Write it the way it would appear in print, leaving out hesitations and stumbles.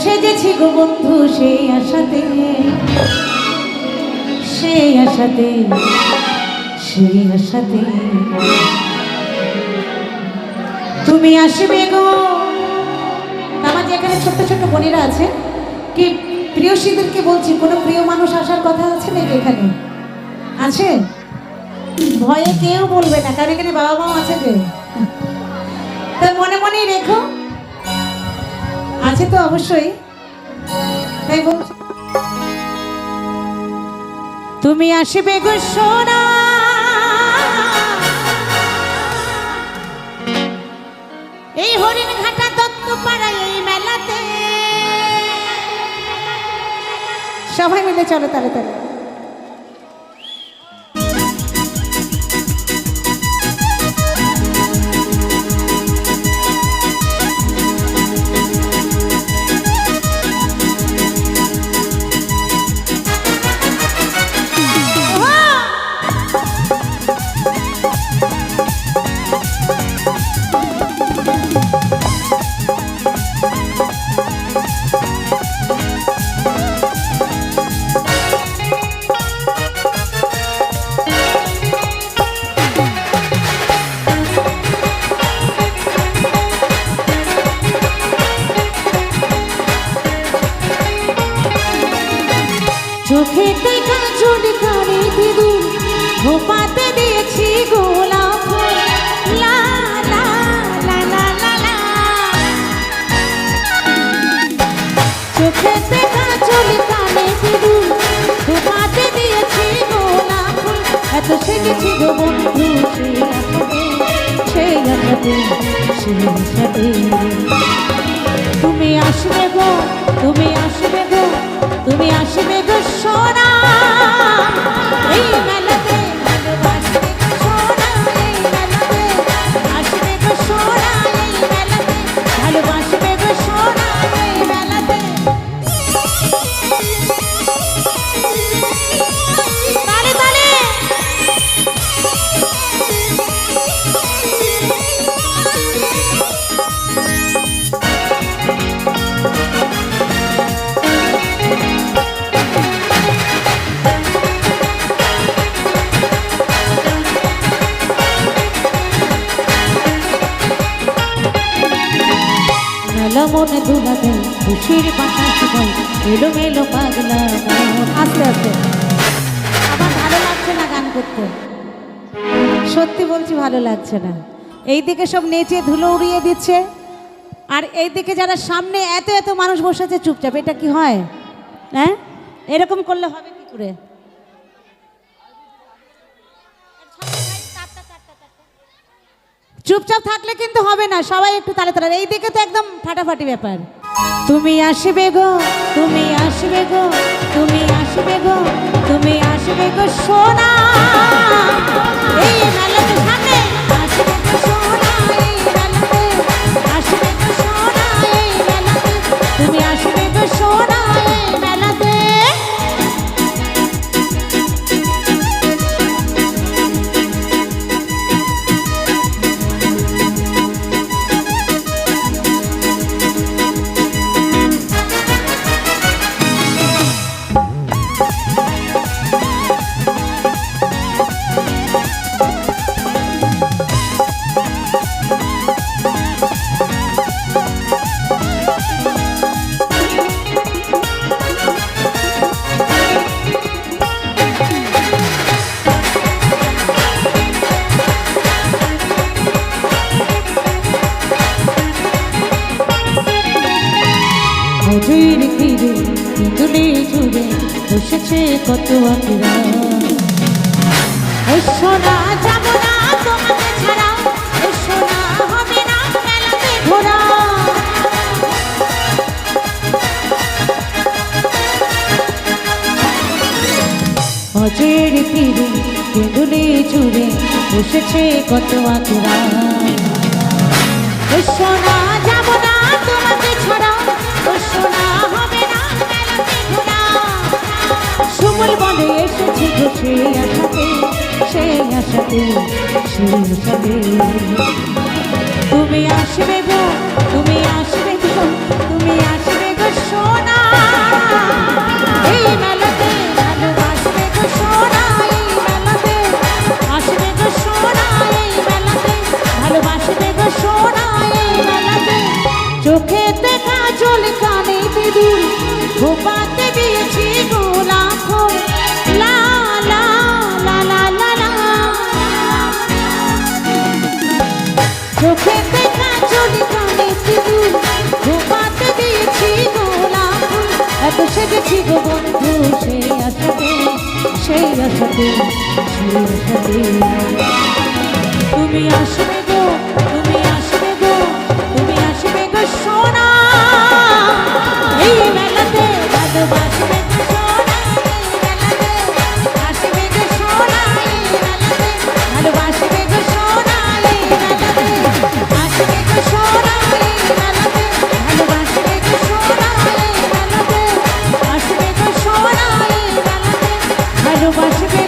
সেজেছি গো বন্ধু সেই আশাতে, সেই আশাতে, সেই আশাতে তুমি আসবে গো। আমার যে এখানে ছোট্ট ছোট্ট বোনেরা আছে, কি প্রিয়সীদেরকে বলছি, কোনো প্রিয় মানুষ আসার কথা আছে নাকি এখানে? আছে? ভয়ে কেউ বলবে না, কারণ এখানে বাবা মাও আছে যে, তাই মনে মনেই রেখো। আছে তো অবশ্যই, তাই বলছি তুমি আসবে গো সোনা, এই হরিণ ঘাটা দত্তপাড়া এই মেলাতে। সবাই মিলে চলো তালে তালে। চোখেতে কাজল কানে দিদু ঘোপাতে দিয়েছি গোলাপ লা লা লা লা লা লা। চোখেতে কাজল কানে দিদু ঘোপাতে দিয়েছি গোলাপ, এত সেজেছি গো বন্ধু সেই আশাতে, সেই আশাতে তুমি আসবে গো, তুমি আসবে গো, তুমি আসবে গো সোনা এই মেলাতে। ভালোবাসবে গো সোনা এই মেলাতে, আসবে গো সোনা এই মেলাতে, ভালোবাসবে গো সোনা এই মেলাতে। তালে তালে মনে ধুলা দেয় খুশির বাতাস বয় এলো মেলো পাগলা। আস্তে আস্তে আমার ভালো লাগছে না গান করতে, সত্যি বলছি ভালো লাগছে না। এইদিকে সব নেচে ধুলো উড়িয়ে দিচ্ছে, আর এইদিকে যারা সামনে এত এত মানুষ বসেছে চুপচাপ, এটা কি হয়? হ্যাঁ, এরকম করলে হবে কি করে? চুপচাপ থাকলে কিন্তু হবে না, সবাই একটু তালে তালে। এই দিকে তো একদম ফাটাফাটি ব্যাপার। তুমি আসবে গো, তুমি আসবে গো, তুমি আসবে গো, তুমি আসবে গো সোনা এই মেলাতে। সামনে আসবে গো সোনা এই মেলাতে, আসবে গো সোনা এই মেলাতে, তুমি আসবে গো সোনা এই মেলাতে। নজর ফিরে তুলে জুড়ে বসেছে কত আঁকড়া। ও সোনা যাব না তোমাকে ছাড়া, ও সোনা হবে না মেলাতে ঘোরা। নজর ফিরে তুলে জুড়ে বসেছে কত আঁকড়া। ও সোনা যাব না তোমাকে ছাড়া, ও সোনা হবে না মেলাতে ঘোরা। সুমল বলে এসেছি গো সেই আশাতে, সেই আশাতে, সেই আশাতে তুমি আসবে গো, তুমি আসবে গো, তুমি আসবে গো সোনা এই মেলাতে ভালোবাসবে গো সোনা এই মেলাতে আসবে গো সোনা এই মেলাতে ভালোবাসবে গো সোনা এই মেলাতে চোখেতে কাজল কানেতে দুল ঘুমাতে দিয়েছি গোলাপ লা লা লা লা লা লা চোখেতে কাজল কানেতে দুল ঘুমাতে দিয়েছি গোলাপ এত সেজেছি গো বন্ধু সেই আশাতে সেই আশাতে সেই আশাতে তুমি আসবে গো তুমি আসবে গো তুমি আসবে গো সোনা এই মেলাতে ভালোবাসবে গো সোনা এই মেলাতে আসবে গো সোনা এই মেলাতে ভালোবাসবে গো সোনা এই মেলাতে আসবে গো সোনা এই মেলাতে ভালোবাসবে গো সোনা এই মেলাতে আসবে গো সোনা এই মেলাতে ভালোবাসবে